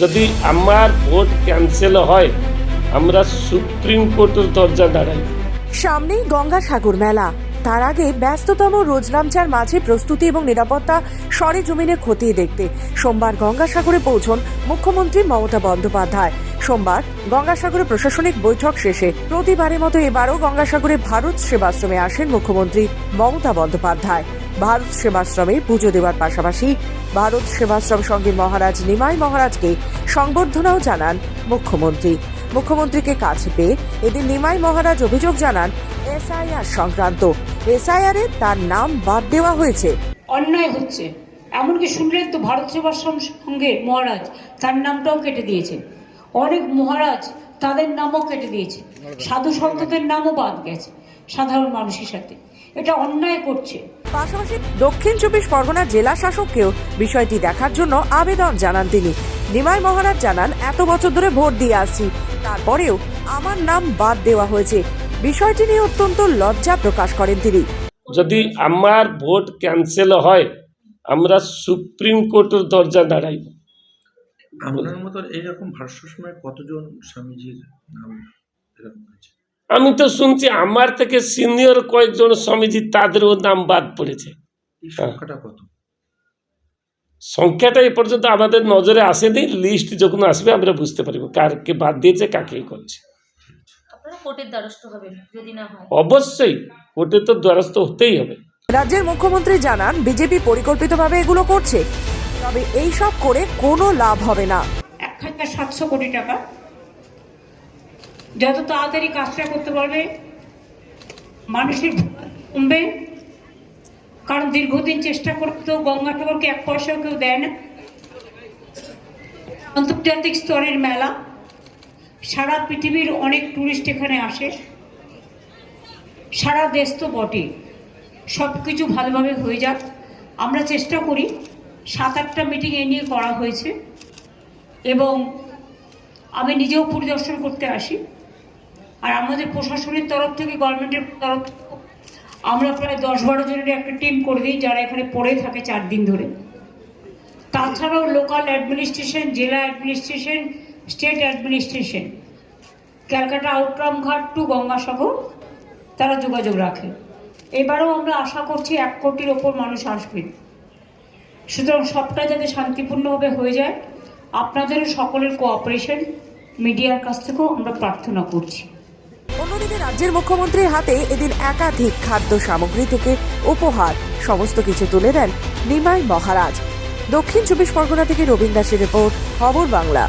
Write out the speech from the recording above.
যদি আমার vote cancel হয় আমরা সুপ্রিম কোর্টের দরজা দাঁড়াই। সামনেই গঙ্গাসাগর মেলা, তার আগে ব্যস্ততম রোজনামচার মাঝে প্রস্তুতি এবং নিরাপত্তা সরেজমিনে খতিয়ে দেখতে সোমবার গঙ্গাসাগরে পৌঁছন মুখ্যমন্ত্রী মমতা বন্দ্যোপাধ্যায়। সোমবার গঙ্গাসাগরে প্রশাসনিক বৈঠক শেষে প্রতিবারের মতো এবারও গঙ্গাসাগরে ভারত সেবাশ্রমে আসেন মুখ্যমন্ত্রী মমতা বন্দ্যোপাধ্যায়। ভারত সেবাশ্রমে পুজো দেওয়ার পাশাপাশি ভারত সেবাশ্রম সংঘের মহারাজ নিমাই মহারাজকে সংবর্ধনাও জানান মুখ্যমন্ত্রীকে কাছে পেয়ে এদিন নিমাই মহারাজ অভিযোগ জানান এসআইআর সংক্রান্ত। এসআইআর এ তার নাম বাদ দেওয়া হয়েছে। অন্যায় হচ্ছে, এমনকি শুনলেন তো ভারত সেবাশ্রম সংঘের মহারাজ তার নামটাও কেটে দিয়েছে, অনেক মহারাজ তাদের নামও কেটে দিয়েছে, সাধু সন্তদের নামও বাদ গেছে সাধারণ মানুষের সাথে। এটা অন্যায় করছে। পাশাপাশি দক্ষিণ 24 পরগনার জেলা শাসককেও বিষয়টি দেখার জন্য আবেদন জানান তিনি। নিমাই মহারাজ জানান, এত বছর ধরে ভোট দিয়ে আসছি, তারপরেও আমার নাম বাদ দেওয়া হয়েছে। বিষয়টি নিয়ে অত্যন্ত লজ্জা প্রকাশ করেন তিনি। যদি আমার ভোট ক্যান্সেল হয় আমরা সুপ্রিম কোর্টের দরজা দাঁড়াই। আপনার মতো এইরকম ভাষ্য সময় কতজন স্বামীজির নাম এরকম আছে? আমি তো শুনছি আমার থেকে সিনিয়র কয়েকজন স্বামীজি তাদেরও নাম বাদ পড়েছে। এই সংখ্যাটা কত? সংখ্যাটা এ পর্যন্ত আমাদের নজরে আসেনি, লিস্ট যখন আসবে আমরা বুঝতে পারবো কারকে বাদ দিয়েছে কাকে করছে। আপনারা কোর্টের দ্বারস্থ হবেন যদি না হয়? অবশ্যই কোর্টে তো দ্বারস্থ হতেই হবে। রাজ্যের মুখ্যমন্ত্রী জানান, বিজেপি পরিকল্পিতভাবে এগুলো করছে, তবে এই সব করে কোনো লাভ হবে না। 1700 কোটি টাকা যত তাড়াতাড়ি কাজটা করতে পারবে মানুষের কমবে, কারণ দীর্ঘদিন চেষ্টা করতেও গঙ্গাসাগরকে 1 পয়সাও কেউ দেয় না। আন্তর্জাতিক স্তরের মেলা, সারা পৃথিবীর অনেক টুরিস্ট এখানে আসে, সারা দেশ তো বটে। সব কিছু ভালোভাবে হয়ে যাক আমরা চেষ্টা করি। 7-8টা মিটিং এ নিয়ে করা হয়েছে এবং আমি নিজেও পরিদর্শন করতে আসি। আর আমাদের প্রশাসনের তরফ থেকে, গভর্নমেন্টের তরফ থেকে আমরা প্রায় 10-12 জনের একটা টিম করে দিই যারা এখানে পড়ে থাকে 4 দিন ধরে। তাছাড়াও লোকাল অ্যাডমিনিস্ট্রেশন, জেলা administration, state administration, Calcutta Outram ঘাট টু গঙ্গাসাগর তারা যোগাযোগ রাখে। এবারেও আমরা আশা করছি 1 কোটির ওপর মানুষ আসবেন। সুতরাং সবটা যাতে শান্তিপূর্ণভাবে হয়ে যায়, আপনাদের সকলের কোঅপারেশন মিডিয়ার কাছ থেকেও আমরা প্রার্থনা করছি। অন্যদিকে রাজ্যের মুখ্যমন্ত্রীর হাতে এদিন একাধিক খাদ্য সামগ্রী থেকে উপহার সমস্ত কিছু তুলে দেন নিমাই মহারাজ। দক্ষিণ 24 পরগনা থেকে রবীন দাসের রিপোর্ট, খবর বাংলা।